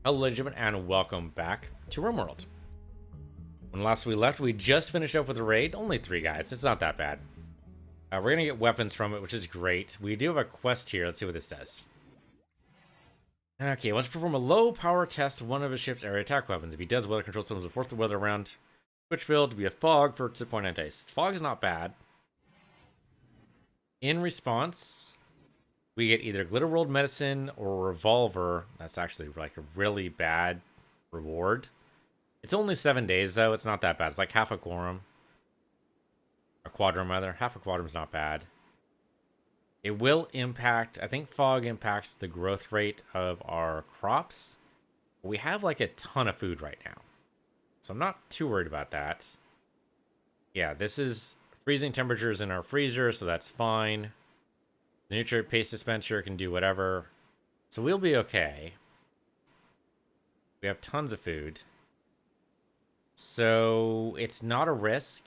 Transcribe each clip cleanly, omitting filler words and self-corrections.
Hello, ladies and gentlemen, and welcome back to Rimworld. When last we left, we just finished up with a raid. Only 3 guys. It's not that bad. We're going to get weapons from it, which is great. We do have a quest here. Let's see what this does. Okay, once perform a low power test of one of his ship's area attack weapons. If he does, weather control systems will force the weather around Switchfield to be a fog for 2.9 days. Fog is not bad. In response, we get either Glitter World Medicine or Revolver. That's actually like a really bad reward. It's only 7 days, though. It's not that bad. It's like half a quorum. A quadrum, rather. Half a quadrum's not bad. It will impact... I think fog impacts the growth rate of our crops. We have like a ton of food right now, so I'm not too worried about that. Yeah, this is freezing temperatures in our freezer, so that's fine. The nutrient paste dispenser can do whatever. So we'll be okay. We have tons of food. So it's not a risk.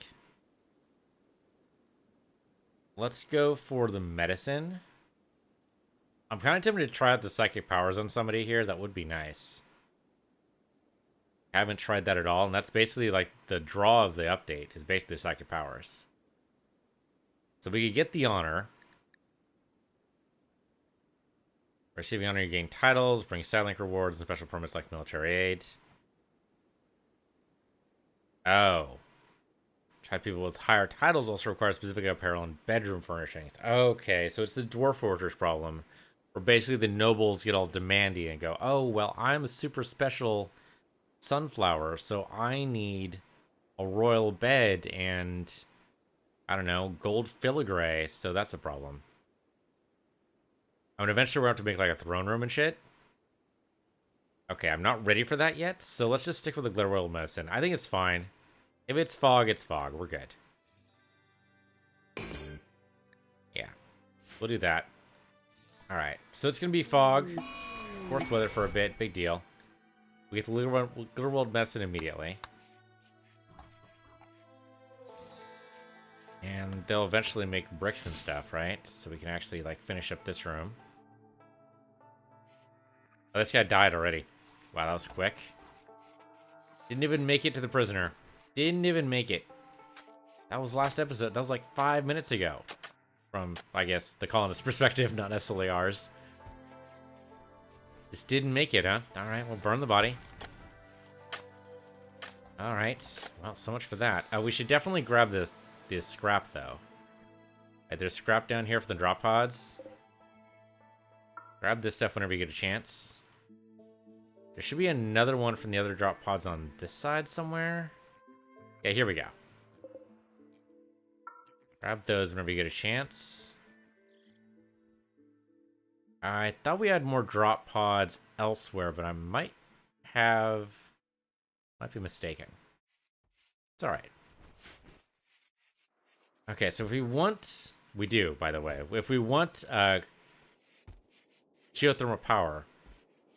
Let's go for the medicine. I'm kind of tempted to try out the psychic powers on somebody here. That would be nice. I haven't tried that at all. And that's basically like the draw of the update is basically psychic powers. So we could get the honor. Receiving honor, you gain titles, bring Sidelink rewards, and special permits like military aid. Oh. Try people with higher titles also require specific apparel and bedroom furnishings. Okay, so it's the Dwarf Fortress problem. Where basically the nobles get all demandy and go, oh, well, I'm a super special sunflower, so I need a royal bed and, I don't know, gold filigree, so that's a problem. I mean, eventually we're going to have to make like a throne room and shit. Okay, I'm not ready for that yet, so let's just stick with the Glitter World Medicine. I think it's fine. If it's fog, it's fog. We're good. Yeah, we'll do that. All right, so it's going to be fog. Forced weather for a bit. Big deal. We get the Glitter World Medicine immediately. And they'll eventually make bricks and stuff, right? So we can actually, like, finish up this room. Oh, this guy died already. Wow, that was quick. Didn't even make it to the prisoner. Didn't even make it. That was last episode. That was like 5 minutes ago. From, I guess, the colonist's perspective, not necessarily ours. Just didn't make it, huh? Alright, we'll burn the body. Alright. Well, so much for that. We should definitely grab this scrap, though. Right, there's scrap down here for the drop pods. Grab this stuff whenever you get a chance. There should be another one from the other drop pods on this side somewhere. Yeah, here we go. Grab those whenever you get a chance. I thought we had more drop pods elsewhere, but I might be mistaken. It's alright. Okay, so if we want... We do, by the way. If we want geothermal power,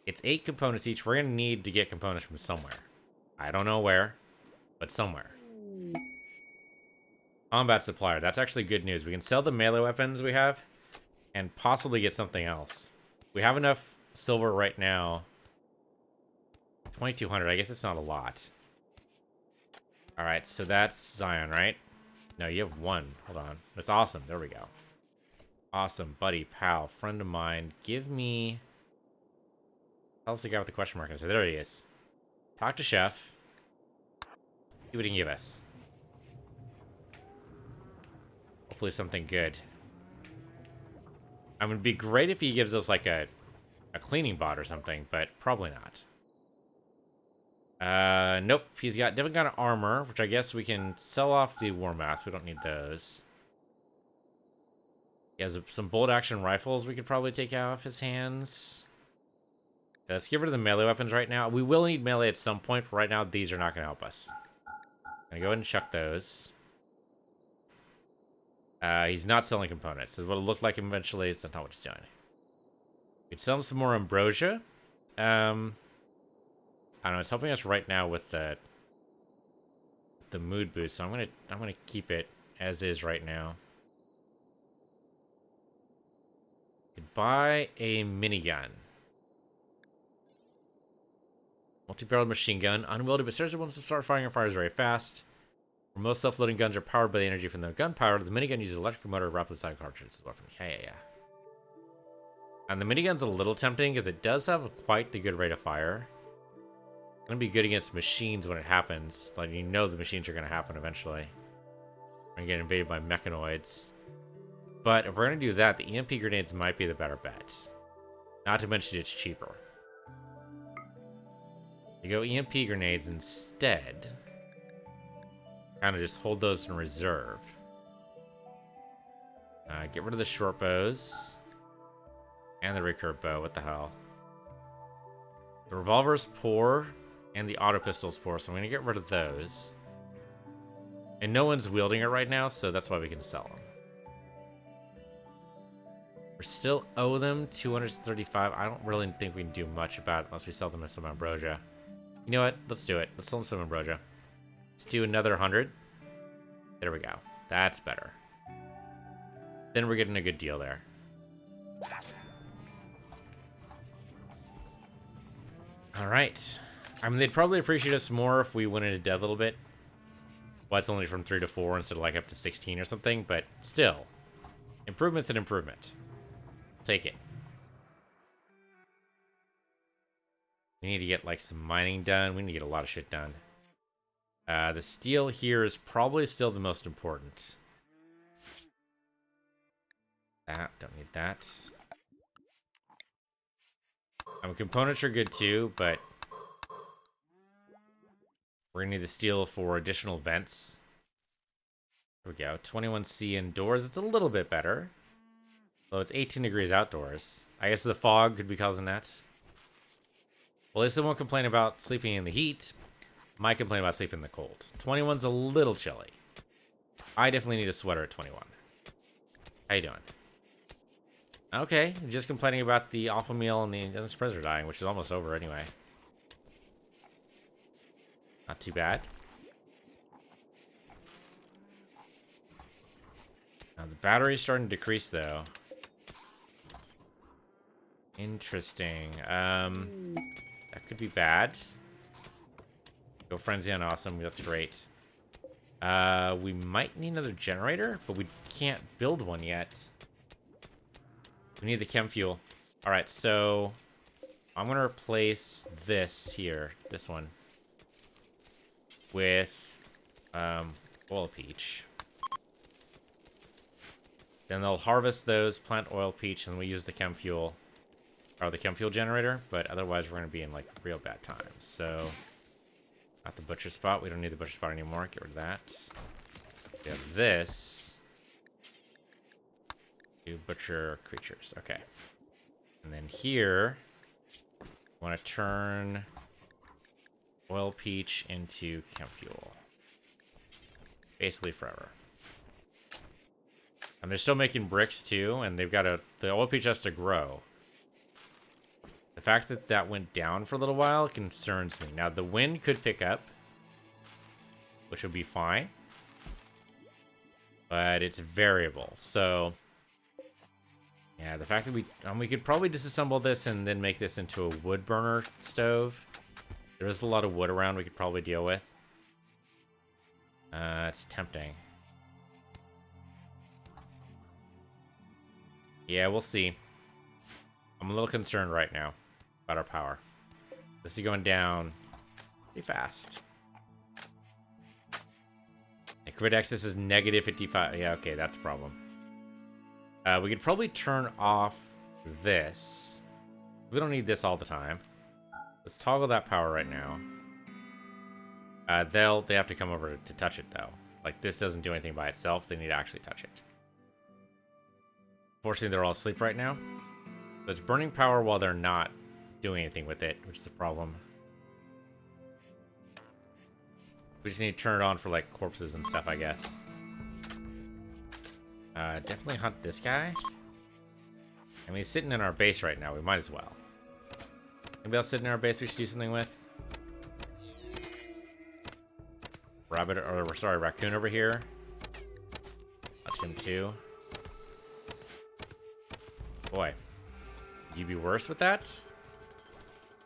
it's 8 components each. We're going to need to get components from somewhere. I don't know where, but somewhere. Combat supplier. That's actually good news. We can sell the melee weapons we have and possibly get something else. We have enough silver right now. 2,200. I guess it's not a lot. Alright, so that's Zion, right? No, you have 1. Hold on. That's awesome. There we go. Awesome, buddy, pal, friend of mine. Give me... How's the guy with the question mark? I said, there he is. Talk to Chef. See what he can give us. Hopefully something good. I mean, it'd be great if he gives us like a cleaning bot or something, but probably not. Nope. He's got different kind of armor, which I guess we can sell off the war mask. We don't need those. He has some bolt action rifles we could probably take out of his hands. Let's get rid of the melee weapons right now. We will need melee at some point, but right now these are not going to help us. I'm going to go ahead and chuck those. He's not selling components. This is what it looked like eventually. It's not what he's doing. We could sell him some more ambrosia. I don't know. It's helping us right now with the mood boost. So I'm gonna keep it as is right now. Could buy a minigun. Multi-barreled machine gun. Unwieldy, but seriously wants to start firing fires very fast. Where most self-loading guns are powered by the energy from their gunpowder, the minigun uses electric motor to rapidly side cartridges as a weapon. Yeah. And the minigun's a little tempting because it does have quite the good rate of fire. It's going to be good against machines when it happens. Like, you know the machines are going to happen eventually. We're going to get invaded by mechanoids. But if we're going to do that, the EMP grenades might be the better bet. Not to mention it's cheaper. You go EMP grenades instead. Kind of just hold those in reserve. Get rid of the short bows. And the recurve bow. What the hell? The revolver's poor. And the auto pistol's poor. So I'm going to get rid of those. And no one's wielding it right now. So that's why we can sell them. We still owe them 235. I don't really think we can do much about it unless we sell them as some ambrosia. You know what? Let's do it. Let's sell them some ambrosia. Let's do another 100. There we go. That's better. Then we're getting a good deal there. Alright. I mean, they'd probably appreciate us more if we went into debt a little bit. Well, it's only from 3 to 4 instead of like up to 16 or something, but still. Improvement's an improvement. Take it. We need to get like some mining done. We need to get a lot of shit done. The steel here is probably still the most important. Don't need that. Components are good too, but we're gonna need the steel for additional vents. There we go. 21C indoors. It's a little bit better. Though it's 18 degrees outdoors. I guess the fog could be causing that. Well, at least I won't complain about sleeping in the heat. Might complain about sleeping in the cold. 21's a little chilly. I definitely need a sweater at 21. How you doing? Okay, just complaining about the alpha meal and the suppressor dying, which is almost over anyway. Not too bad. Now the battery's starting to decrease though. Interesting. That could be bad. Go frenzy on awesome. That's great. We might need another generator, but we can't build one yet. We need the chem fuel. All right, so I'm gonna replace this here, this one, with oil peach. Then they'll harvest those, plant oil peach, and we use the chem fuel, or the chem fuel generator. But otherwise, we're gonna be in like real bad times. So, not the butcher spot. We don't need the butcher spot anymore. Get rid of that. We have this. Do butcher creatures. Okay. And then here, I want to turn oil peach into chem fuel. Basically forever. And they're still making bricks too, and they've got the oil peach has to grow. The fact that that went down for a little while concerns me. Now the wind could pick up, which would be fine, but it's variable. So yeah, the fact that we could probably disassemble this and then make this into a wood burner stove. There is a lot of wood around we could probably deal with. It's tempting. Yeah, we'll see. I'm a little concerned right now about our power. This is going down pretty fast. Grid access is negative 55. Yeah, okay, that's a problem. We could probably turn off this. We don't need this all the time. Let's toggle that power right now. They have to come over to touch it though. Like this doesn't do anything by itself. They need to actually touch it. Fortunately, they're all asleep right now. So it's burning power while they're not doing anything with it, which is a problem. We just need to turn it on for like corpses and stuff, I guess. Definitely hunt this guy. I mean, he's sitting in our base right now. We might as well. Anybody else sitting in our base we should do something with? Rabbit, or sorry, raccoon over here. That's him too. Boy, you'd be worse with that?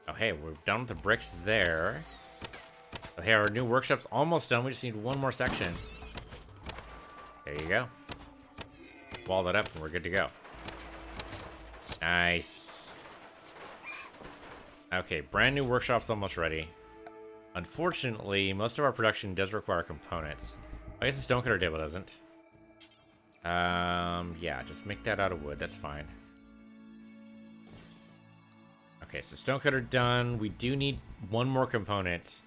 Oh, hey, we're done with the bricks there. Oh, hey, our new workshop's almost done. We just need one more section. There you go. Wall that up and we're good to go. Nice. Okay, brand new workshop's almost ready. Unfortunately, most of our production does require components. I guess the stonecutter table doesn't. Yeah, just make that out of wood. That's fine. Okay, so stonecutter done. We do need one more component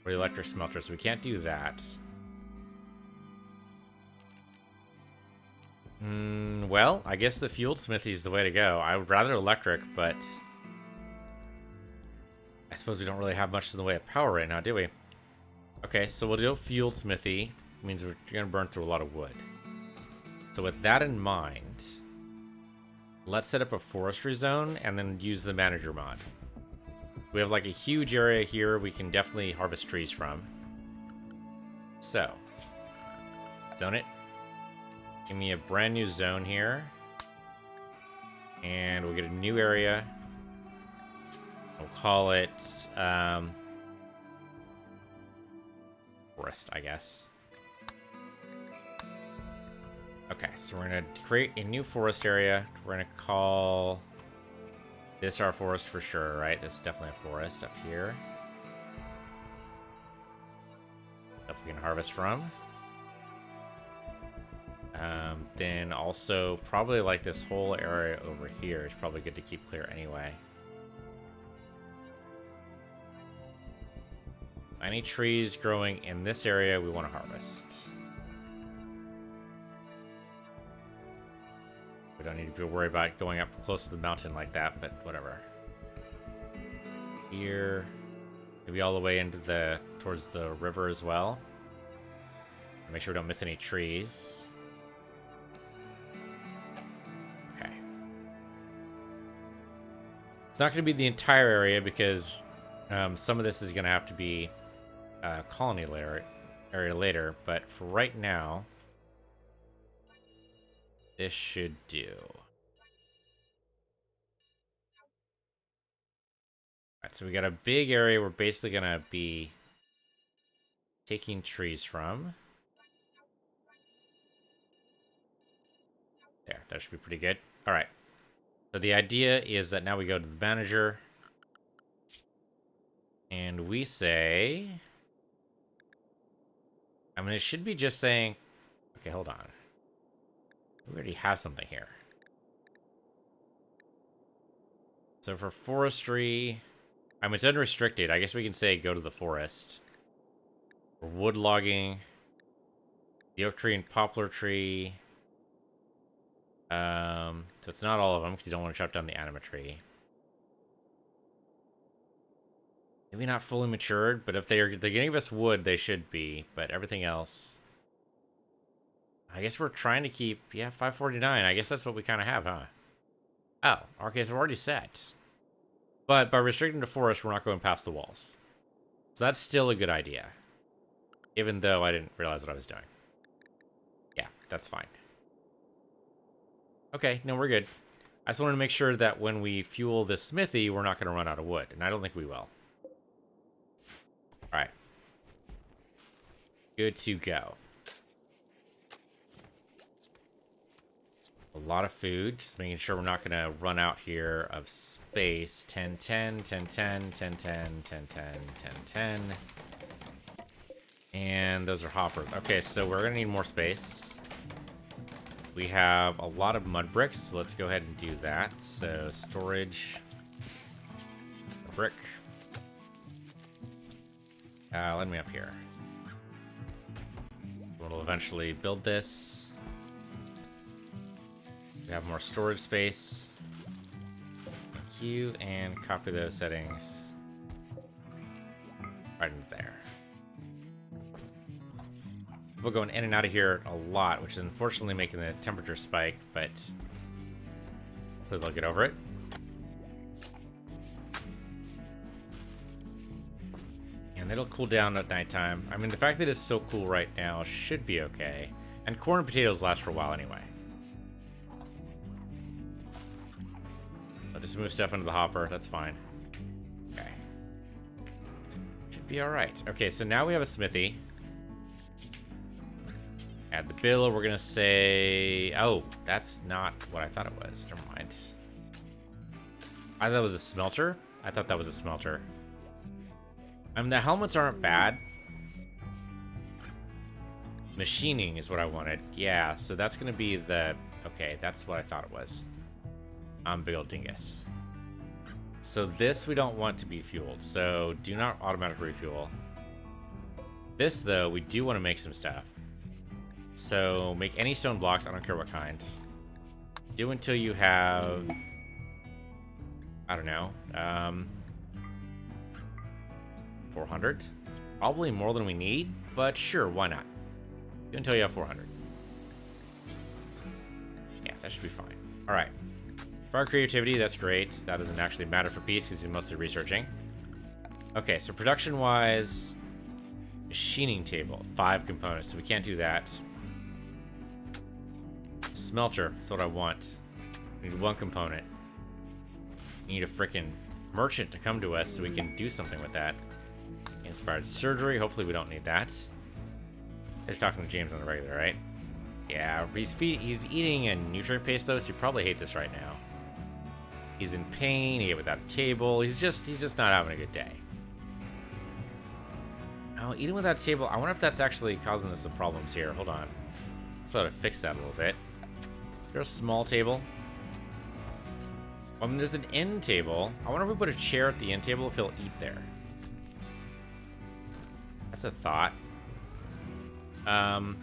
for the electric smelter, so we can't do that. Well, I guess the fueled smithy is the way to go. I would rather electric, but I suppose we don't really have much in the way of power right now, do we? Okay, so we'll do a fueled smithy. It means we're going to burn through a lot of wood. So with that in mind, let's set up a forestry zone and then use the manager mod. We have like a huge area here we can definitely harvest trees from. So, zone it. Give me a brand new zone here. And we'll get a new area. We'll call it forest, I guess. Okay, so we're going to create a new forest area. We're going to call this our forest for sure, right? This is definitely a forest up here. Stuff we can harvest from. Then also probably like this whole area over here is probably good to keep clear anyway. Any trees growing in this area we want to harvest. We don't need to worry about going up close to the mountain like that, but whatever. Here, maybe all the way into towards the river as well. Make sure we don't miss any trees. Okay. It's not going to be the entire area because some of this is going to have to be colony area later, but for right now, this should do. Alright, so we got a big area we're basically going to be taking trees from. There, that should be pretty good. Alright. So the idea is that now we go to the manager. And we say... I mean, it should be just saying... Okay, hold on. We already have something here. So for forestry... I mean, it's unrestricted. I guess we can say go to the forest. For wood logging... The oak tree and poplar tree... So it's not all of them because you don't want to chop down the anima tree. Maybe not fully matured, but if they're giving us wood, they should be. But everything else, I guess we're trying to keep 549. I guess that's what we kind of have, huh? Oh, okay, so we're already set. But by restricting the forest, we're not going past the walls. So that's still a good idea, even though I didn't realize what I was doing. Yeah, that's fine. Okay, no, we're good. I just wanted to make sure that when we fuel this smithy, we're not going to run out of wood, and I don't think we will. Alright. Good to go. A lot of food, just making sure we're not going to run out here of space. 10, 10, 10, 10, 10, 10, 10, 10, 10, 10. And those are hoppers. Okay, so we're going to need more space. We have a lot of mud bricks, so let's go ahead and do that. So, storage. Brick. Let me up here. We'll eventually build this. We have more storage space. Thank you, and copy those settings right into there. We're going in and out of here a lot, which is unfortunately making the temperature spike, but hopefully they'll get over it. And it'll cool down at nighttime. I mean, the fact that it's so cool right now should be okay. And corn and potatoes last for a while anyway. I'll just move stuff into the hopper, that's fine. Should be alright. Okay, so now we have a smithy. Add the bill. We're gonna say... Oh, that's not what I thought it was. Never mind. I thought it was a smelter. I thought that was a smelter. I mean, the helmets aren't bad. Machining is what I wanted. Yeah, so that's gonna be the... Okay, that's what I thought it was. I'm big old dingus. So this we don't want to be fueled. So do not automatic refuel. This, though, we do want to make some stuff. So make any stone blocks. I don't care what kind. Do until you have... I don't know. 400? It's probably more than we need, but sure, why not? Do until you have 400. Yeah, that should be fine. Alright. Spark creativity, that's great. That doesn't actually matter for peace because he's mostly researching. Okay, so production-wise... Machining table. 5 components, so we can't do that. Smelter, that's what I want. We need 1 component. We need a freaking merchant to come to us so we can do something with that. Inspired surgery, hopefully we don't need that. They're talking to James on the regular, right? Yeah, he's eating a nutrient paste though, so he probably hates us right now. He's in pain, he ate without a table, he's just not having a good day. Oh, eating without a table, I wonder if that's actually causing us some problems here. Hold on. I thought I'd fix that a little bit. There's a small table. I mean, there's an end table. I wonder if we put a chair at the end table if he'll eat there. That's a thought. And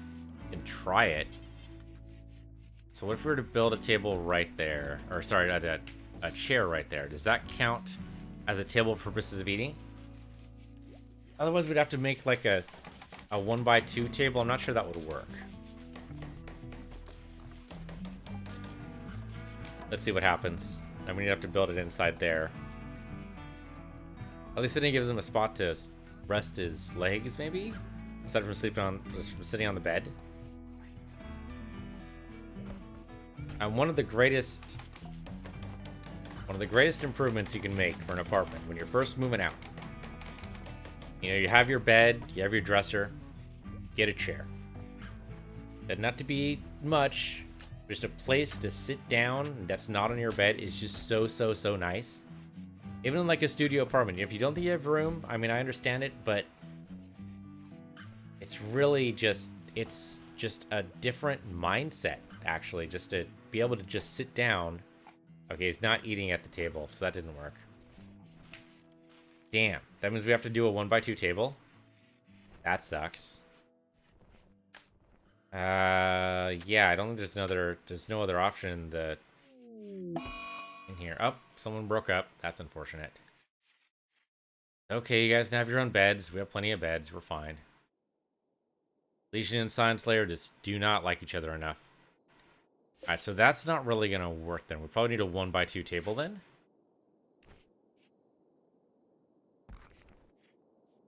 try it. So what if we were to build a table right there? Or sorry, a chair right there. Does that count as a table for purposes of eating? Otherwise, we'd have to make like a 1x2 table. I'm not sure that would work. Let's see what happens. And we'd have to build it inside there. At least then it gives him a spot to rest his legs, maybe? Instead of sitting on the bed. And one of the greatest improvements you can make for an apartment when you're first moving out. You know, you have your bed, you have your dresser, get a chair. And not to be much, just a place to sit down that's not on your bed is just so nice. Even in like a studio apartment, if you don't think you have room, I mean, I understand it, but it's really just a different mindset, actually, just to be able to just sit down. Okay, he's not eating at the table, so that didn't work. Damn, that means we have to do a 1x2 table. That sucks. Yeah, I don't think there's no other option in here. Oh, someone broke up. That's unfortunate. Okay, you guys can have your own beds. We have plenty of beds. We're fine. Legion and Science Slayer just do not like each other enough. Alright, so that's not really gonna work then. We probably need a 1x2 table then.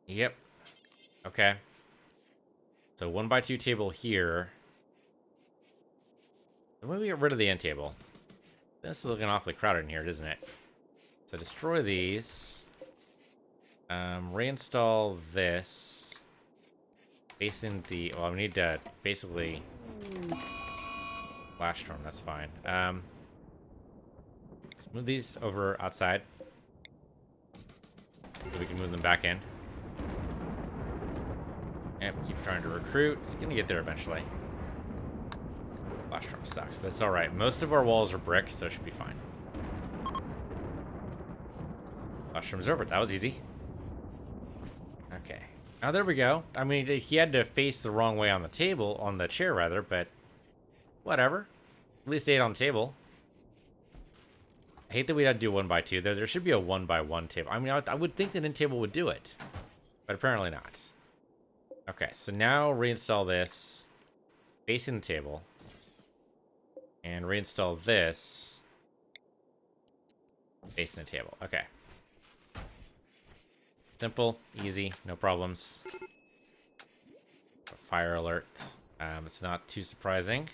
Yep. Okay. So 1x2 table here. Then maybe get rid of the end table. This is looking awfully crowded in here, isn't it? So destroy these. Reinstall this. Basin the... Well, we need to basically... Flash storm, that's fine. Let's move these over outside. So we can move them back in. And we keep trying to recruit. It's gonna get there eventually. Flash storm sucks, but it's alright. Most of our walls are brick, so it should be fine. Flash storm's over. That was easy. Okay. Now there we go. I mean, he had to face the wrong way on the table, on the chair rather, but whatever. At least 8 on the table. I hate that we had to do 1x2. There should be a 1x1 table. I mean, I would think that an end table would do it, but apparently not. Okay, so now reinstall this, facing the table, and reinstall this, facing the table. Okay. Simple, easy, no problems. Fire alert. It's not too surprising.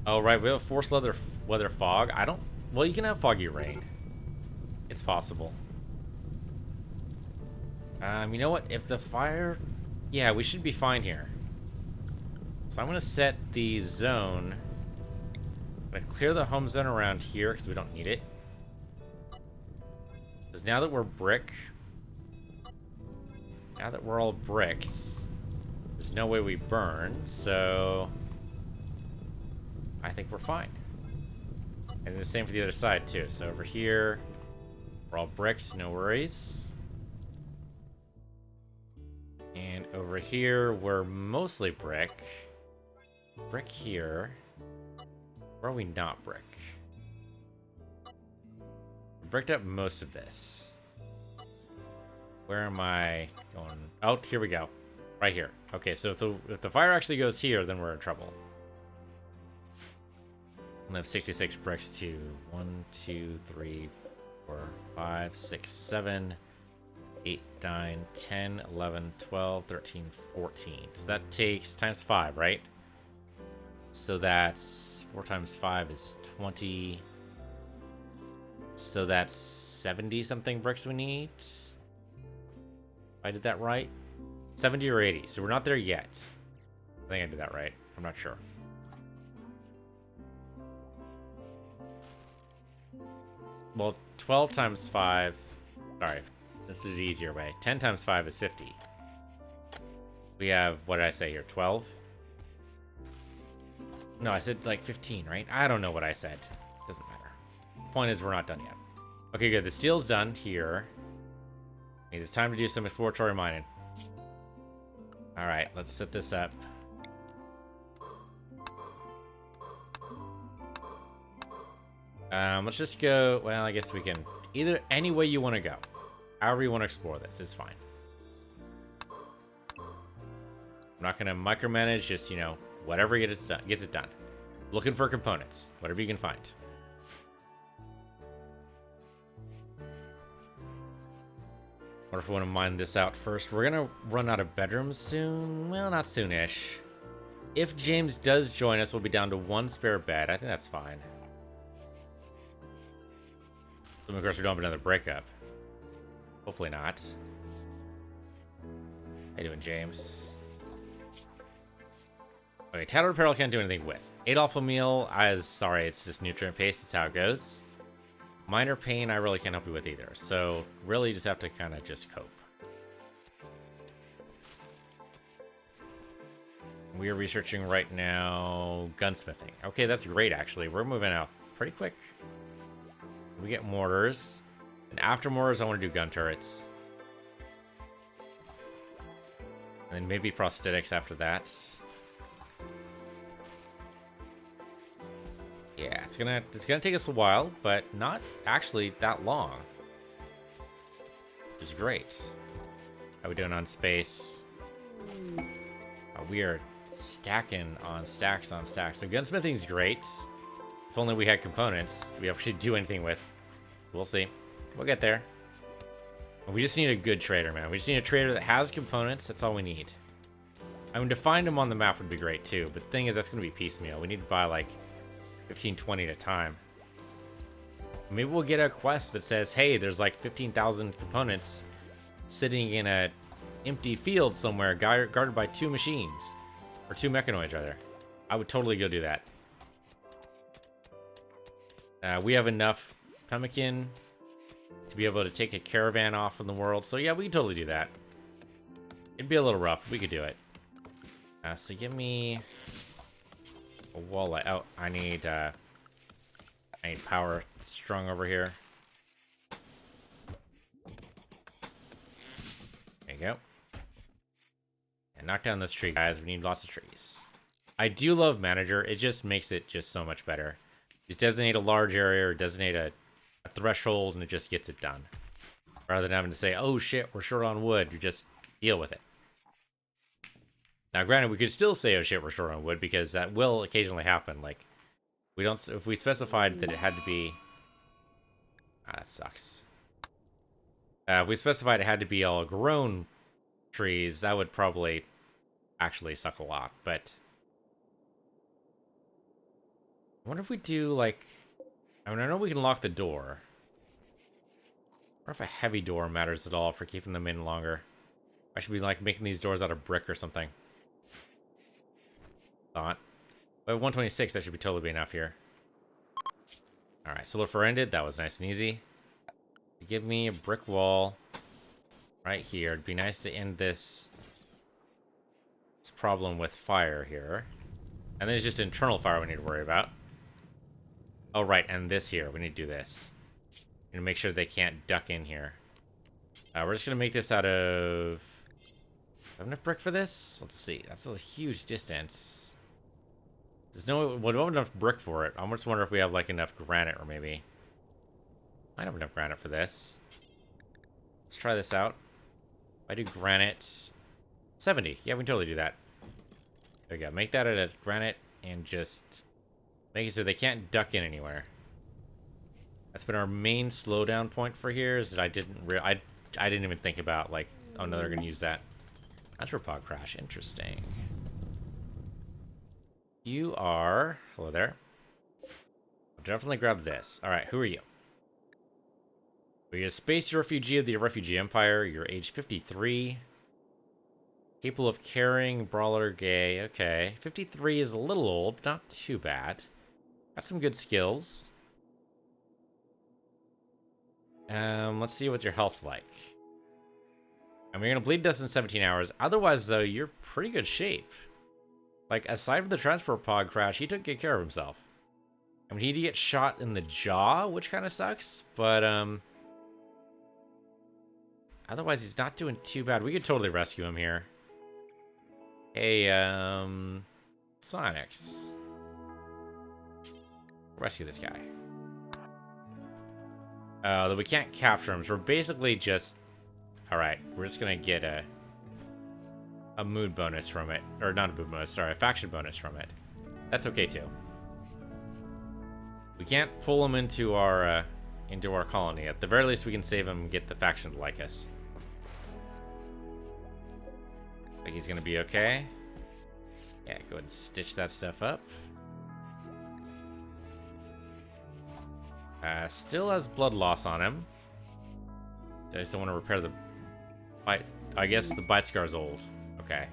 Oh, right, we have forced weather fog. I don't... Well, you can have foggy rain. It's possible. You know what? If the fire... Yeah, we should be fine here. So I'm going to set the zone. I'm going to clear the home zone around here because we don't need it. Because now that we're brick... Now that we're all bricks, there's no way we burn, so... I think we're fine. And the same for the other side, too. So over here, we're all bricks, no worries. And over here, we're mostly brick. Brick here. Where are we not brick? We bricked up most of this. Where am I going? Oh, here we go. Right here. Okay, so if the fire actually goes here, then we're in trouble. We'll have 66 bricks to 1, 2, 3, 4, 5, 6, 7, 8, 9, 10, 11, 12, 13, 14. So that takes times 5, right? So that's 4 times 5 is 20. So that's 70 something bricks we need. If I did that right? 70 or 80. So we're not there yet. I think I did that right. I'm not sure. Well, 12 times 5... Sorry, this is the easier way. 10 times 5 is 50. We have, what did I say here, 12? No, I said like 15, right? I don't know what I said. Doesn't matter. Point is, we're not done yet. Okay, good. The steel's done here. Means it's time to do some exploratory mining. Alright, let's set this up. Let's just go... Well, I guess we can... Either any way you want to go. However you want to explore this, it's fine. I'm not going to micromanage, just, you know, whatever gets it done. Looking for components. Whatever you can find. What if we want to mine this out first? We're going to run out of bedrooms soon. Well, not soonish. If James does join us, we'll be down to 1 spare bed. I think that's fine. So, of course, we don't have another breakup. Hopefully not. How you doing, James? Okay, Tattered Apparel can't do anything with. 8 alpha meal, sorry, it's just nutrient paste. It's how it goes. Minor pain, I really can't help you with either. So, really, you just have to kind of just cope. We are researching right now gunsmithing. Okay, that's great, actually. We're moving out pretty quick. We get mortars. And after mortars, I want to do gun turrets. And then maybe prosthetics after that. Yeah, it's gonna take us a while, but not actually that long. Which is great. How we doing on space? We are stacking on stacks on stacks. So gunsmithing's great. If only we had components we actually do anything with. We'll see. We'll get there. We just need a good trader, man. We just need a trader that has components. That's all we need. I mean, to find them on the map would be great too, but the thing is, that's going to be piecemeal. We need to buy like 15, 20 at a time. Maybe we'll get a quest that says, hey, there's like 15,000 components sitting in a empty field somewhere guarded by 2 machines. Or 2 mechanoids, rather. I would totally go do that. We have enough pemmican to be able to take a caravan off from the world. So yeah, we can totally do that. It'd be a little rough. We could do it. So give me a wall light. Oh, I need power strung over here. There you go. And knock down this tree, guys. We need lots of trees. I do love Manager. It just makes it just so much better. Just designate a large area or designate a threshold and it just gets it done. Rather than having to say, oh shit, we're short on wood. You just deal with it. Now, granted, we could still say, oh shit, we're short on wood, because that will occasionally happen. Like, we don't... If we specified that it had to be... Ah, that sucks. If we specified it had to be all grown trees, that would probably actually suck a lot, but... I wonder if we do, like... I mean, I know we can lock the door. I wonder if a heavy door matters at all for keeping them in longer. I should be like making these doors out of brick or something. Thought. But 126, that should be totally be enough here. Alright, solar for ended. That was nice and easy. Give me a brick wall right here. It'd be nice to end this problem with fire here. And then it's just internal fire we need to worry about. Oh, right, and this here. We need to do this. We need to make sure they can't duck in here. We're just going to make this out of... Do I have enough brick for this? Let's see. That's a huge distance. We don't have enough brick for it. I'm just wondering if we have, like, enough granite, or maybe... I have enough granite for this. Let's try this out. If I do granite... 70. Yeah, we can totally do that. There we go. Make that out of granite, and just... make it so they can't duck in anywhere. That's been our main slowdown point for here, is that I didn't even think about, like, oh no, they're going to use that. Arthropod crash. Interesting. You are... hello there. I'll definitely grab this. Alright, who are you? You're a space refugee of the Refugee Empire. You're age 53. Capable of carrying, brawler, gay. Okay. 53 is a little old, but not too bad. Got some good skills. Let's see what your health's like. I mean, you're gonna bleed death in 17 hours. Otherwise, though, you're pretty good shape. Like, aside from the transport pod crash, he took good care of himself. I mean, he did get shot in the jaw, which kind of sucks, but, otherwise, he's not doing too bad. We could totally rescue him here. Hey, Sonics. Rescue this guy. Though we can't capture him, so we're basically just... Alright, we're just gonna get a mood bonus from it. Or not a mood bonus, sorry, a faction bonus from it. That's okay, too. We can't pull him into our colony. At the very least, we can save him and get the faction to like us. Think he's gonna be okay. Yeah, go ahead and stitch that stuff up. Still has blood loss on him. I just don't want to repair the bite. I guess the bite scar is old. Okay.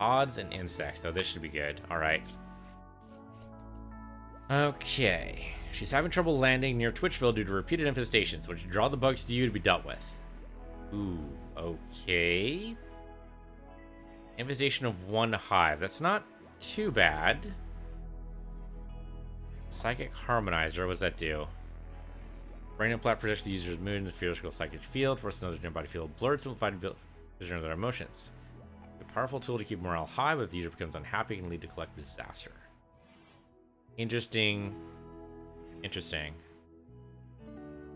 Odds and insects. Oh, this should be good. Alright. Okay. She's having trouble landing near Twitchville due to repeated infestations, which draw the bugs to you to be dealt with. Ooh, okay. Infestation of 1 hive. That's not too bad. Psychic Harmonizer. What does that do? Brain implant protects the user's mood in the physical psychic field. Forces another nearby field blurred, simplified vision of their emotions. A powerful tool to keep morale high, but if the user becomes unhappy, it can lead to collective disaster. Interesting. Interesting.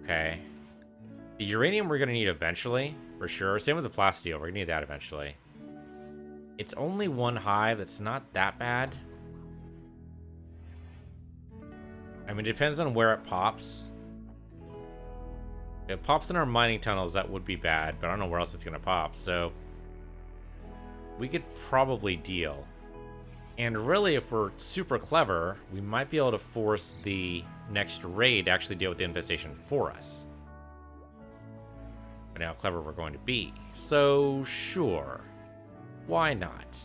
Okay. The uranium we're going to need eventually, for sure. Same with the plasteel. We're going to need that eventually. It's only 1 hive. It's not that bad. I mean, it depends on where it pops. If it pops in our mining tunnels, that would be bad, but I don't know where else it's going to pop, so... we could probably deal. And really, if we're super clever, we might be able to force the next raid to actually deal with the infestation for us. But how clever we're going to be. So, sure. Why not?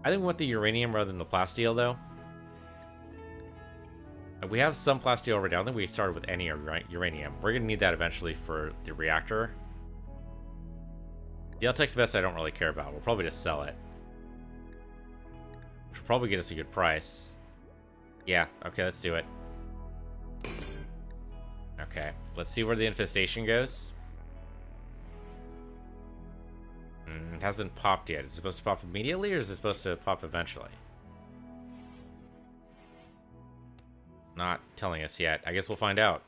I think we want the uranium rather than the plasteel, though. We have some plasteel already. I don't think we started with any uranium. We're going to need that eventually for the reactor. The Eltex vest I don't really care about. We'll probably just sell it. Which will probably get us a good price. Yeah, okay, let's do it. Okay, let's see where the infestation goes. It hasn't popped yet. Is it supposed to pop immediately, or is it supposed to pop eventually? Not telling us yet. I guess we'll find out.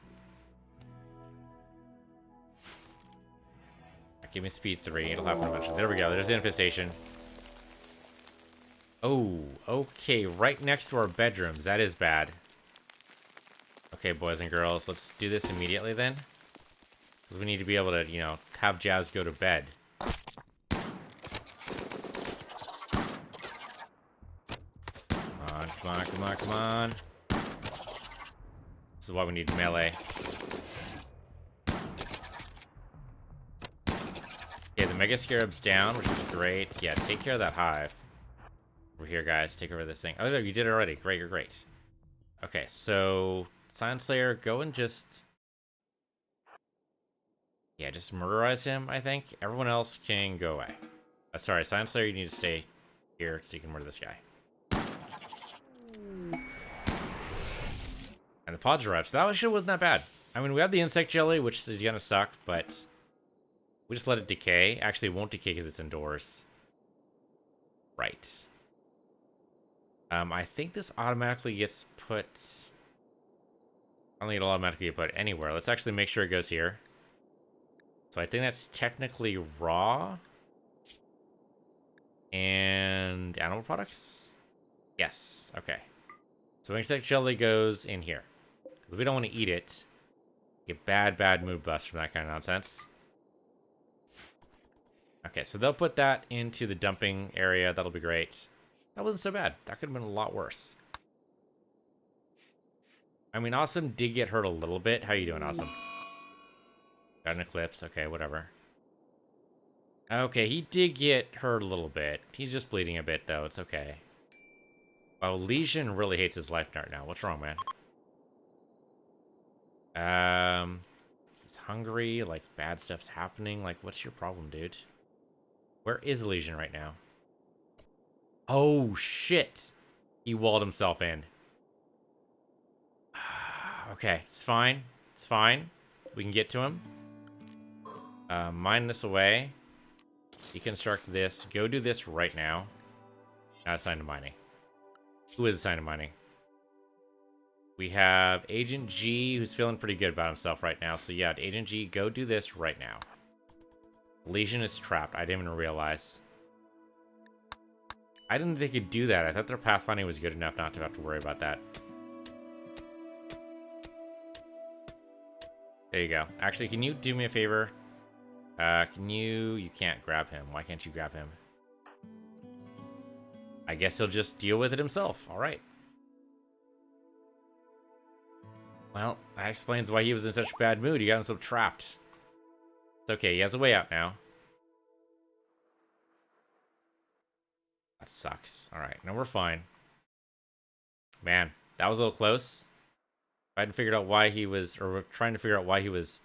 Give me speed 3. It'll happen eventually. There we go. There's the infestation. Oh, okay. Right next to our bedrooms. That is bad. Okay, boys and girls. Let's do this immediately then. Because we need to be able to, you know, have Jazz go to bed. Come on, come on, come on. This is why we need melee. Okay, Mega Scarab's down, which is great. Yeah, take care of that hive. Over here, guys. Take over this thing. Oh, you did it already. Great, great. Okay, so Science Slayer, go and just... Yeah, just murderize him, I think. Everyone else can go away. Sorry, Science Slayer, you need to stay here so you can murder this guy. And the pods arrived, so that actually wasn't that bad. I mean, we have the insect jelly, which is gonna suck, but we just let it decay. Actually, it won't decay because it's indoors. Right. I think this automatically gets put... I don't think it'll automatically get put anywhere. Let's actually make sure it goes here. So I think that's technically raw. And animal products? Yes, okay. So insect jelly goes in here. Because we don't want to eat it. Get bad mood bust from that kind of nonsense. Okay, so they'll put that into the dumping area. That'll be great. That wasn't so bad. That could have been a lot worse. I mean, Awesome did get hurt a little bit. How you doing, Awesome? Got an eclipse. Okay, whatever. Okay, he did get hurt a little bit. He's just bleeding a bit, though. It's okay. Oh, Legion really hates his life right now. What's wrong, man? He's hungry. Like, bad stuff's happening. Like, what's your problem, dude? Where is Legion right now? Oh, shit. He walled himself in. Okay, it's fine. It's fine. We can get to him. Mine this away. Deconstruct this. Go do this right now. Not assigned to mining. Who is assigned to mining? We have Agent G, who's feeling pretty good about himself right now. So yeah, Agent G, go do this right now. Legion is trapped. I didn't even realize. I didn't think they could do that. I thought their pathfinding was good enough not to have to worry about that. There you go. Actually, can you do me a favor? You can't grab him. Why can't you grab him? I guess he'll just deal with it himself. All right. Well, that explains why he was in such a bad mood. He got himself trapped. It's okay. He has a way out now. That sucks. All right. Now we're fine. Man, that was a little close. I hadn't figured out why he was, or trying to figure out why he was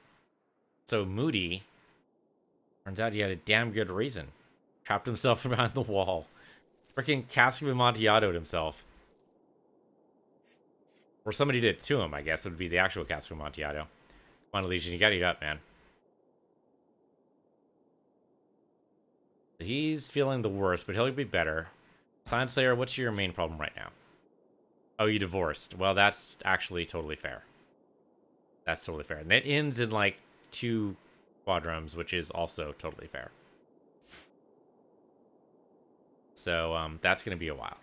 so moody. Turns out he had a damn good reason. Trapped himself behind the wall. Freaking Cask of Amontillado himself. Or somebody did it to him, I guess. It would be the actual Cask of Amontillado. Come on, Legion, you gotta eat up, man. He's feeling the worst, but he'll be better. Science Slayer, what's your main problem right now? Oh, you divorced. Well, that's actually totally fair. That's totally fair. And it ends in, like, 2 quadrums, which is also totally fair. So, that's going to be a while.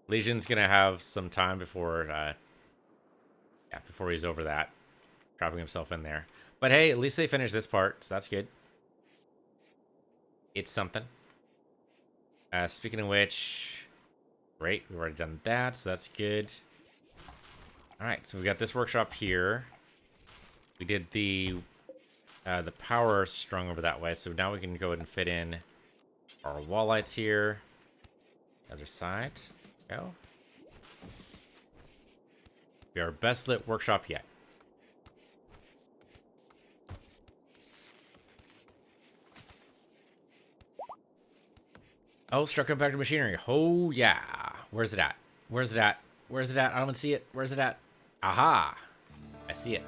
Legion's going to have some time before, before he's over that. Trapping himself in there. But hey, at least they finished this part, so that's good. It's something. Speaking of which, great, we've already done that, so that's good. Alright, so we got this workshop here. We did the power strung over that way, so now we can go ahead and fit in our wall lights here. Other side. Go. Be our best lit workshop yet. Oh, struck up back to machinery. Oh, yeah. Where's it at? Where's it at? Where's it at? I don't see it. Where's it at? Aha. I see it.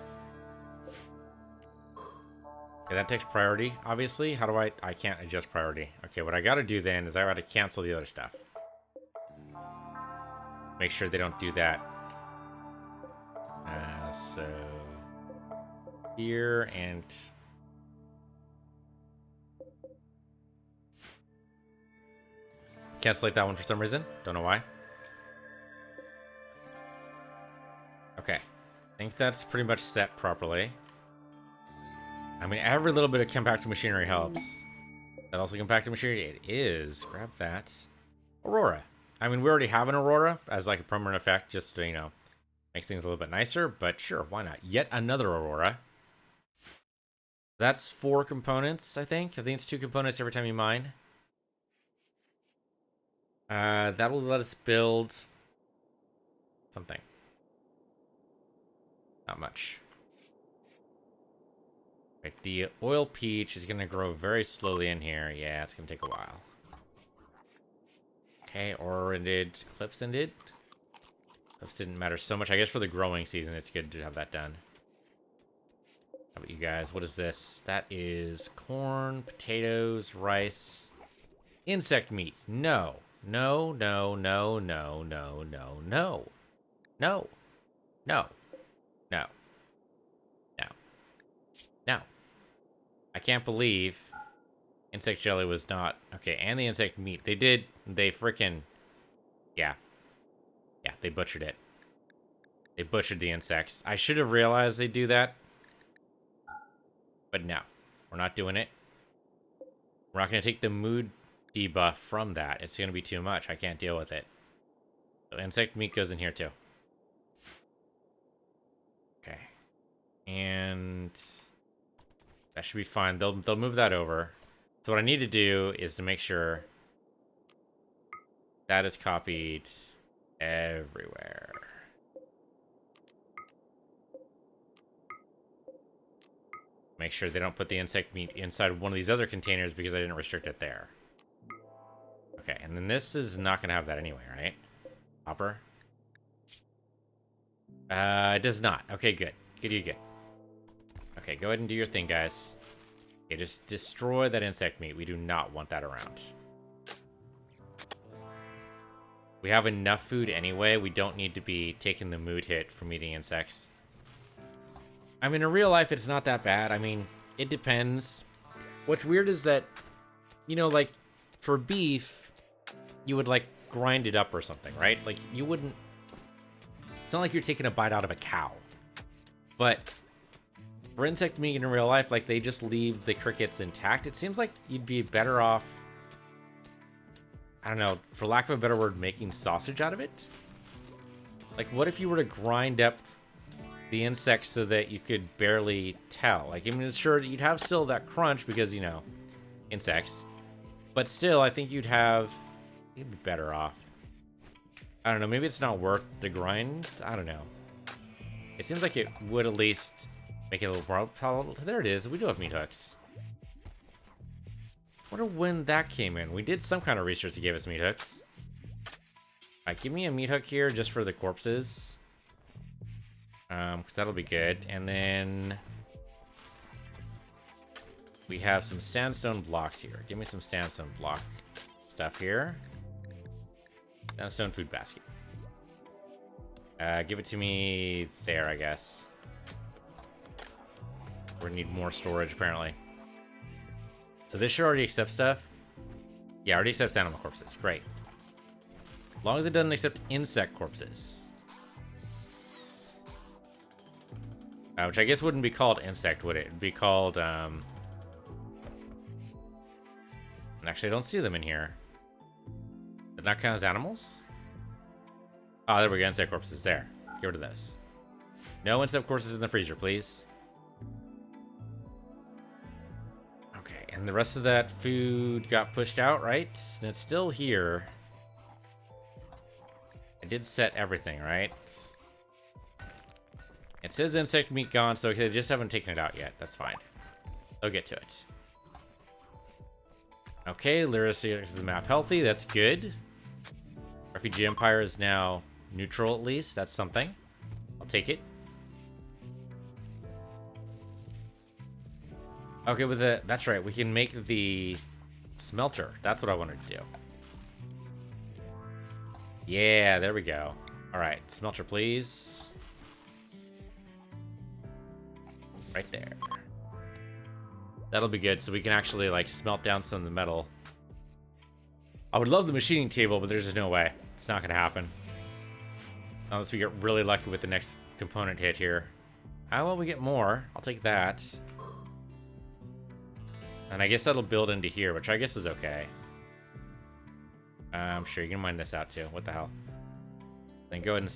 Okay, that takes priority, obviously. How do I can't adjust priority. Okay, what I gotta do then is I gotta cancel the other stuff. Make sure they don't do that. So here and can't select that one for some reason. Don't know why. Okay. I think that's pretty much set properly. I mean, every little bit of compacted machinery helps. That also compacted machinery? It is. Grab that. Aurora. I mean, we already have an Aurora as like a permanent effect, just to, you know, makes things a little bit nicer, but sure, why not? Yet another Aurora. That's 4 components, I think. I think it's 2 components every time you mine. That will let us build something. Not much. Right, the oil peach is going to grow very slowly in here. Yeah, it's going to take a while. Okay, or ended. Eclipse ended. Eclipse didn't matter so much. I guess for the growing season, it's good to have that done. How about you guys? What is this? That is corn, potatoes, rice, insect meat. No. No, no, no, no, no, no, no. No. No. No. No. No. I can't believe insect jelly was not... Okay, and the insect meat. They freaking... Yeah. Yeah, they butchered it. They butchered the insects. I should have realized they'd do that. But no. We're not doing it. We're not going to take the mood debuff from that. It's going to be too much. I can't deal with it. So insect meat goes in here too. Okay. And that should be fine. They'll move that over. So what I need to do is to make sure that is copied everywhere. Make sure they don't put the insect meat inside one of these other containers because I didn't restrict it there. Okay, and then this is not going to have that anyway, right? Hopper? It does not. Okay, good. Good. Okay, go ahead and do your thing, guys. Okay, just destroy that insect meat. We do not want that around. We have enough food anyway. We don't need to be taking the mood hit from eating insects. I mean, in real life, it's not that bad. I mean, it depends. What's weird is that, you know, like, for beef, you would, like, grind it up or something, right? Like, you wouldn't... It's not like you're taking a bite out of a cow. But for insect meat in real life, like, they just leave the crickets intact. It seems like you'd be better off, I don't know, for lack of a better word, making sausage out of it? Like, what if you were to grind up the insects so that you could barely tell? Like, I mean, sure, you'd have still that crunch because, you know, insects. But still, I think you'd be better off. I don't know, maybe it's not worth the grind. I don't know. It seems like it would at least make it a little more palatable. There it is. We do have meat hooks. Wonder when that came in. We did some kind of research to give us meat hooks. Alright, give me a meat hook here just for the corpses. Because that'll be good. And then we have some sandstone blocks here. Give me some sandstone block stuff here. Sandstone food basket. Give it to me there, I guess. We need more storage, apparently. So this should already accept stuff. Yeah, already accepts animal corpses. Great. As long as it doesn't accept insect corpses. Which I guess wouldn't be called insect, would it? It'd be called, Actually, I don't see them in here. Does that count as animals? Oh, there we go. Insect corpses. There. Get rid of those. No insect corpses in the freezer, please. Okay, and the rest of that food got pushed out, right? And it's still here. I did set everything, right? It says insect meat gone, so they just haven't taken it out yet. That's fine. They'll get to it. Okay, literacy is the map healthy. That's good. Refugee Empire is now neutral, at least. That's something. I'll take it. Okay, with the... That's right. We can make the smelter. That's what I wanted to do. Yeah, there we go. All right, smelter, please. Right there. That'll be good, so we can actually, like, smelt down some of the metal. I would love the machining table, but there's just no way. It's not going to happen. Unless we get really lucky with the next component hit here. Oh, well, we get more. I'll take that. And I guess that'll build into here, which I guess is okay. I'm sure you can mine this out, too. What the hell? Then go ahead and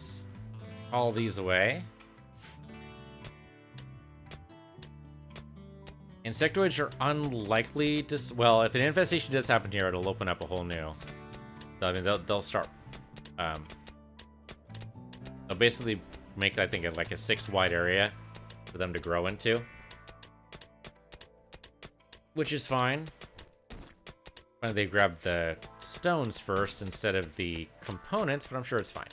haul these away. Insectoids are unlikely to... Well, if an infestation does happen here, it'll open up a whole new... I mean, they'll start... they'll basically make, I think, like a 6-wide area for them to grow into. Which is fine. Why don't they grab the stones first instead of the components, but I'm sure it's fine.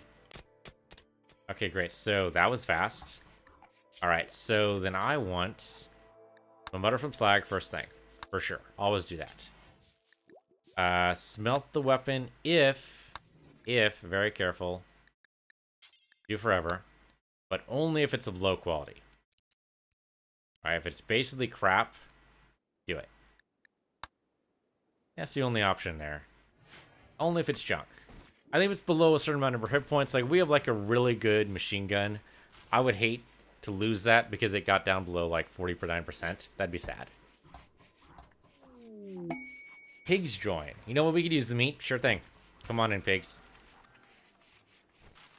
Okay, great. So that was fast. Alright, so then I want some butter from slag first thing. For sure. Always do that. Smelt the weapon if, very careful, do forever, but only if it's of low quality. Alright, if it's basically crap, do it. That's the only option there. Only if it's junk. I think if it's below a certain amount of hit points, like we have like a really good machine gun. I would hate to lose that because it got down below like 49%. That'd be sad. Pigs join. You know what? We could use the meat. Sure thing. Come on in, pigs.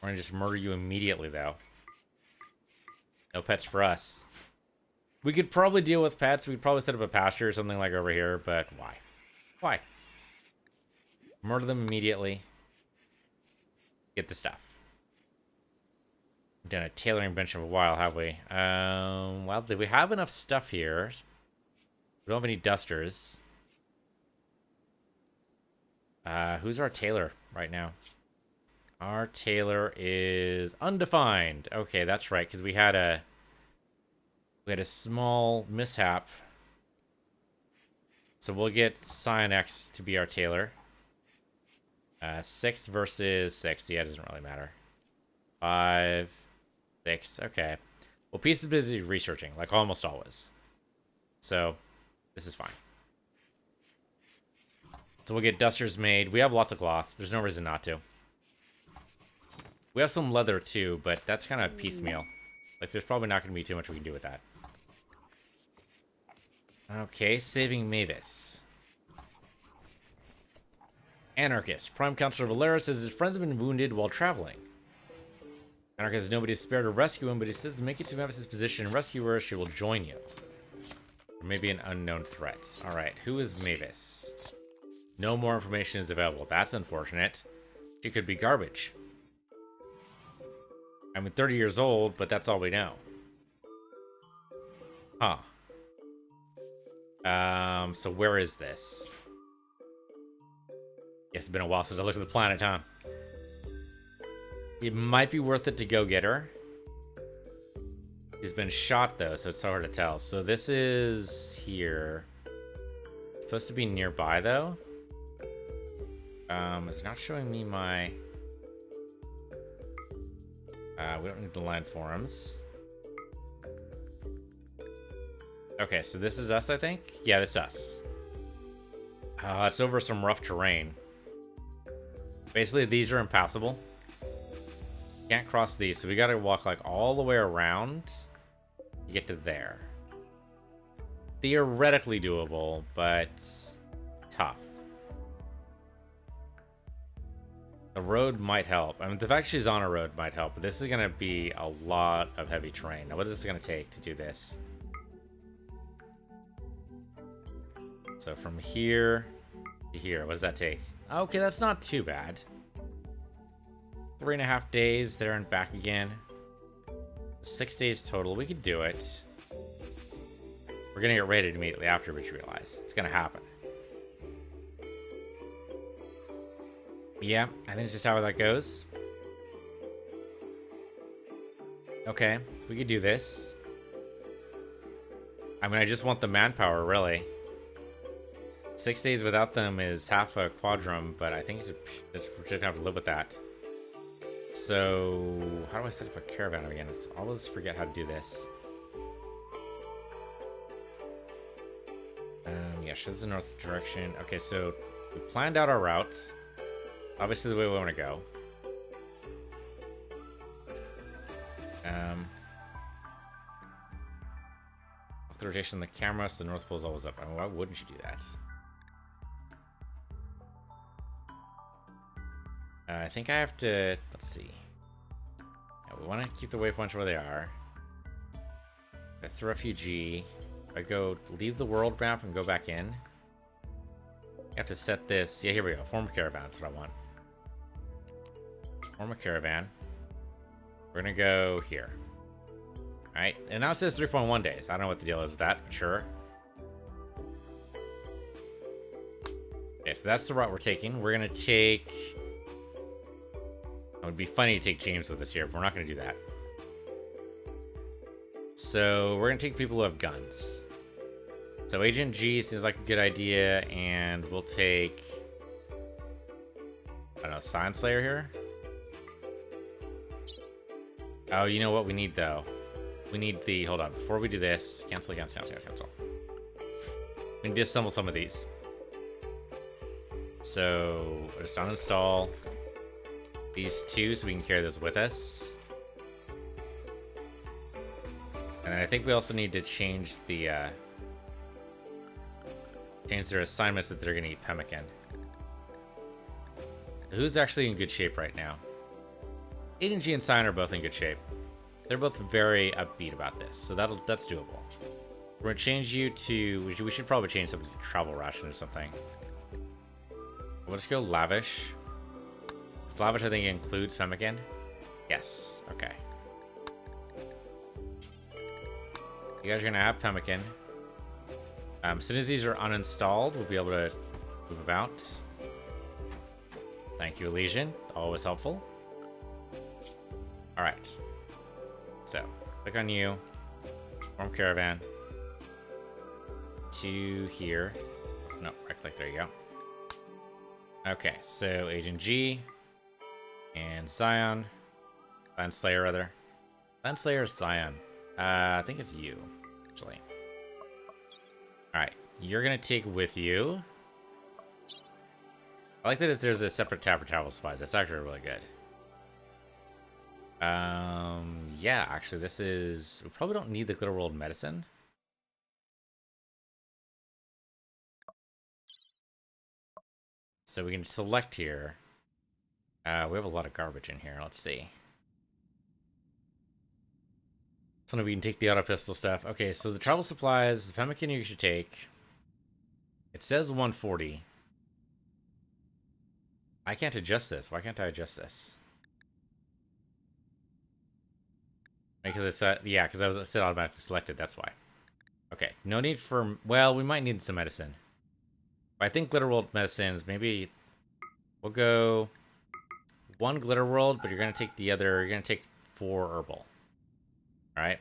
We're gonna just murder you immediately, though. No pets for us. We could probably deal with pets. We could probably set up a pasture or something like over here, but why? Why? Murder them immediately. Get the stuff. We've done a tailoring bench for a while, have we? Well, we have enough stuff here. We don't have any dusters. Who's our tailor right now? Our tailor is undefined. Okay, that's right, because we had a small mishap. So we'll get Cyanex to be our tailor. 6 versus 6. Yeah, it doesn't really matter. 5, 6. Okay. Well, Peace is busy researching, like almost always. So, this is fine. So we'll get dusters made. We have lots of cloth. There's no reason not to. We have some leather too, but that's kind of piecemeal. Like, there's probably not going to be too much we can do with that. Okay, saving Mavis. Anarchist. Prime Counselor Valera says his friends have been wounded while traveling. Anarchist has nobody spared to rescue him, but he says to make it to Mavis's position and rescue her, she will join you. Or maybe an unknown threat. Alright, who is Mavis? No more information is available. That's unfortunate. She could be garbage. I mean, 30 years old, but that's all we know. Huh. So where is this? Guess it's been a while since I looked at the planet, huh? It might be worth it to go get her. She's been shot, though, so it's so hard to tell. So this is here. It's supposed to be nearby, though. It's not showing me my... we don't need the landforms. Okay, so this is us, I think? Yeah, that's us. It's over some rough terrain. Basically, these are impassable. Can't cross these, so we gotta walk, like, all the way around to get to there. Theoretically doable, but tough. The road might help. I mean, the fact she's on a road might help, but this is gonna be a lot of heavy terrain. Now, what is this gonna take to do this? So from here to here, what does that take? Okay, that's not too bad. 3.5 days there and back again. 6 days total. We could do it. We're gonna get raided immediately after, but you realize it's gonna happen. Yeah, I think it's just how that goes. Okay, we could do this. I mean, I just want the manpower, really. 6 days without them is half a quadrum, but I think we're just gonna have to live with that. So, how do I set up a caravan again? I always forget how to do this. Yeah, shows the north direction. Okay, so we planned out our route. Obviously, the way we want to go. The rotation of the camera, so the north pole is always up. I mean, why wouldn't you do that? I think I have to... Let's see. Yeah, we want to keep the waypoints where they are. That's the refugee. I go leave the world map and go back in. You have to set this. Yeah, here we go. Form a caravan. That's what I want. Form a caravan. We're gonna go here. Alright, and now it says 3.1 days. I don't know what the deal is with that, but sure. Okay, so that's the route we're taking. We're gonna take... It would be funny to take James with us here, but we're not gonna do that. So we're gonna take people who have guns. So Agent G seems like a good idea, and we'll take... I don't know, Sign Slayer here? Oh, you know what we need, though? We need the... Hold on. Before we do this... Cancel. We need to disassemble some of these. So... I'll just uninstall these two so we can carry those with us. And then I think we also need to change the... change their assignments that they're going to eat pemmican. Who's actually in good shape right now? Aiden G and Sign are both in good shape. They're both very upbeat about this, so that's doable. We're gonna change you to... We should probably change something to travel ration or something. We'll just go lavish. This lavish, I think, includes pemmican. Yes. Okay. You guys are gonna have pemmican. As soon as these are uninstalled, we'll be able to move about. Thank you, Elysian. Always helpful. Alright. So, click on you. Form caravan. To here. No, right click. There you go. Okay, so Agent G. And Zion. Zion Slayer, rather. Zion Slayer is Zion. I think it's you, actually. Alright, you're gonna take with you. I like that there's a separate tab for travel supplies. That's actually really good. Yeah, actually, this is... We probably don't need the Glitter World medicine. So we can select here. We have a lot of garbage in here. Let's see. So we can take the auto pistol stuff. Okay, so the travel supplies, the pemmican you should take. It says 140. I can't adjust this. Why can't I adjust this? Because it's yeah, because I was set automatically selected. That's why. Okay, no need for... Well, we might need some medicine. I think Glitter World medicines, maybe... We'll go... 1 Glitter World, but you're going to take the other... You're going to take 4 herbal. Alright.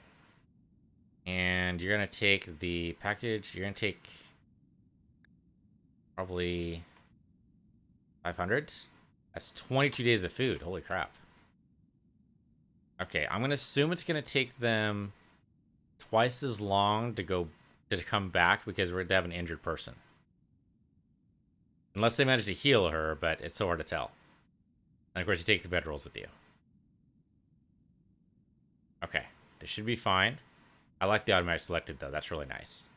And you're going to take the package... You're going to take... Probably... 500? That's 22 days of food. Holy crap. Okay, I'm going to assume it's going to take them twice as long to come back because they have an injured person. Unless they manage to heal her, but it's so hard to tell. And of course, you take the bedrolls with you. Okay, this should be fine. I like the automatic selected, though. That's really nice.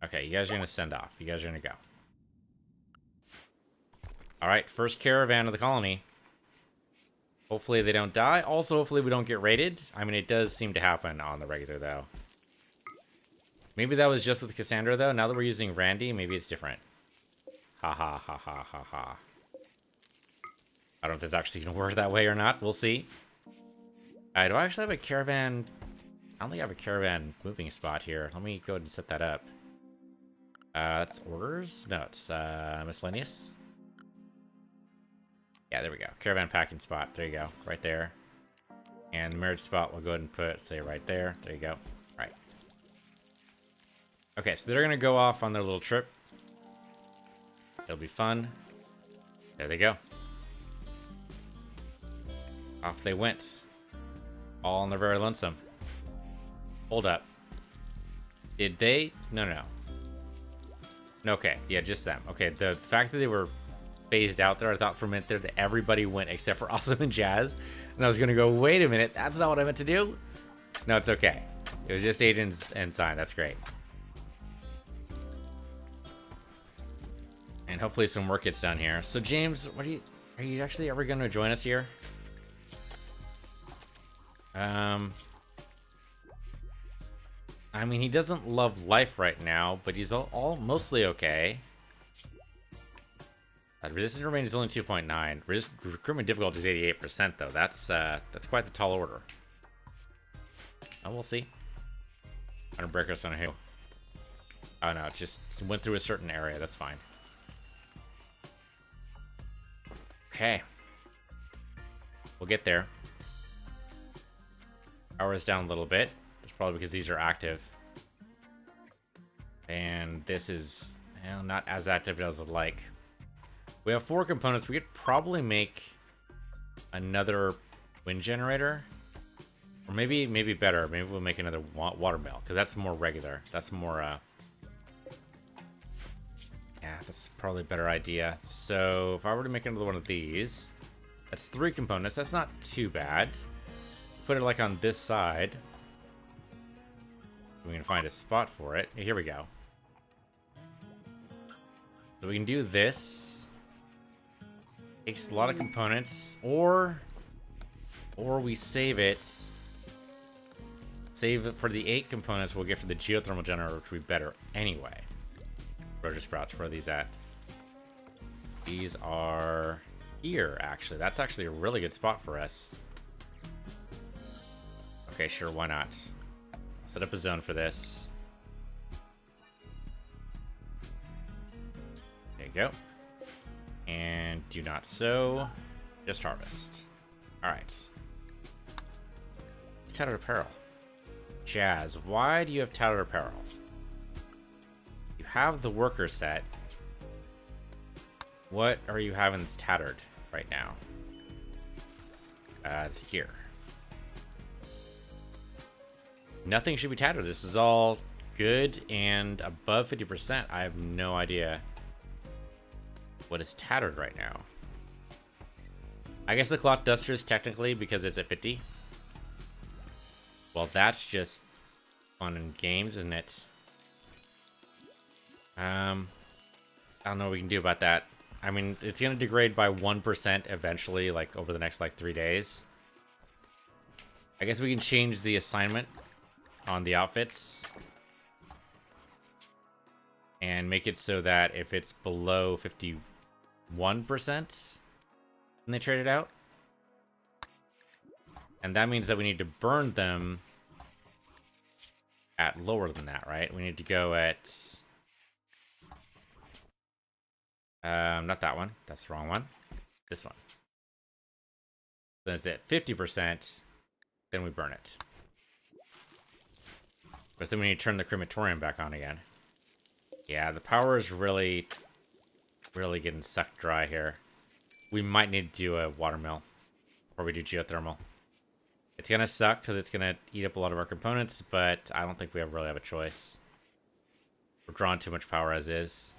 Okay, you guys are going to send off. You guys are going to go. Alright, first caravan of the colony. Hopefully they don't die. Also, hopefully we don't get raided. I mean, it does seem to happen on the regular, though. Maybe that was just with Cassandra, though. Now that we're using Randy, maybe it's different. Ha ha ha ha ha ha. I don't know if that's actually going to work that way or not. We'll see. Do I actually have a caravan? I don't think I have a caravan moving spot here. Let me go ahead and set that up. That's orders? No, it's miscellaneous. Yeah, there we go. Caravan packing spot. There you go. Right there. And the marriage spot we'll go ahead and put, say, right there. There you go. All right. Okay, so they're going to go off on their little trip. It'll be fun. There they go. Off they went. All on their very lonesome. Hold up. Did they? No. Okay, yeah, just them. Okay, the fact that they were phased out there, I thought for a minute there that everybody went except for Awesome and Jazz. And I was going to go, wait a minute, that's not what I meant to do? No, it's okay. It was just Agents and Sign. That's great. And hopefully some work gets done here. So, James, are you actually ever going to join us here? I mean, he doesn't love life right now, but he's all mostly okay. Resistance remaining is only 2.9. Recruitment difficulty is 88%, though. That's quite the tall order. Oh, we'll see. Under breakers on who? Oh no, it just went through a certain area. That's fine. Okay. We'll get there. Power is down a little bit. It's probably because these are active. And this is, well, not as active as I'd like. We have 4 components. We could probably make another wind generator. Or maybe better. Maybe we'll make another water mill. Because that's more regular. That's more, yeah, that's probably a better idea. So if I were to make another one of these, that's 3 components. That's not too bad. Put it like on this side. We can find a spot for it. Here we go. So we can do this. Takes a lot of components, or we save it. Save it for the 8 components we'll get for the geothermal generator, which would be better anyway. Roger sprouts, where are these at? These are here, actually. That's actually a really good spot for us. Okay, sure, why not? Set up a zone for this. There you go. And do not sow, just harvest. Alright. Tattered apparel. Jazz, why do you have tattered apparel? You have the worker set. What are you having that's tattered right now? It's here. Nothing should be tattered. This is all good and above 50%. I have no idea what is tattered right now. I guess the cloth duster is technically because it's at 50. Well, that's just fun in games, isn't it? I don't know what we can do about that. I mean, it's going to degrade by 1% eventually, like over the next like 3 days. I guess we can change the assignment on the outfits and make it so that if it's below 51%, then they trade it out. And that means that we need to burn them at lower than that, right? We need to go at not that one. That's the wrong one. This one. Then it's at 50%, then we burn it. But then we need to turn the crematorium back on again. Yeah, the power is really getting sucked dry here. We might need to do a water mill, or we do geothermal. It's gonna suck because it's gonna eat up a lot of our components, but I don't think we really have a choice. We're drawing too much power as is.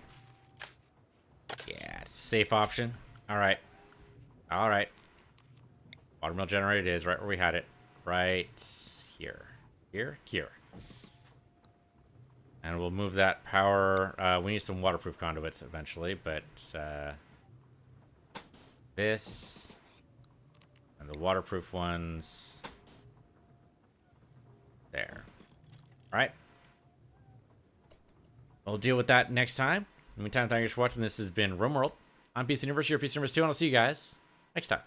Yeah, it's a safe option. Alright. Alright. Water mill generator it is, right where we had it. Right here. Here. And we'll move that power. We need some waterproof conduits eventually, but this and the waterproof ones there. All right. We'll deal with that next time. In the meantime, thank you for watching. This has been Rimworld. I'm PC Universe, your PC Universe 2, and I'll see you guys next time.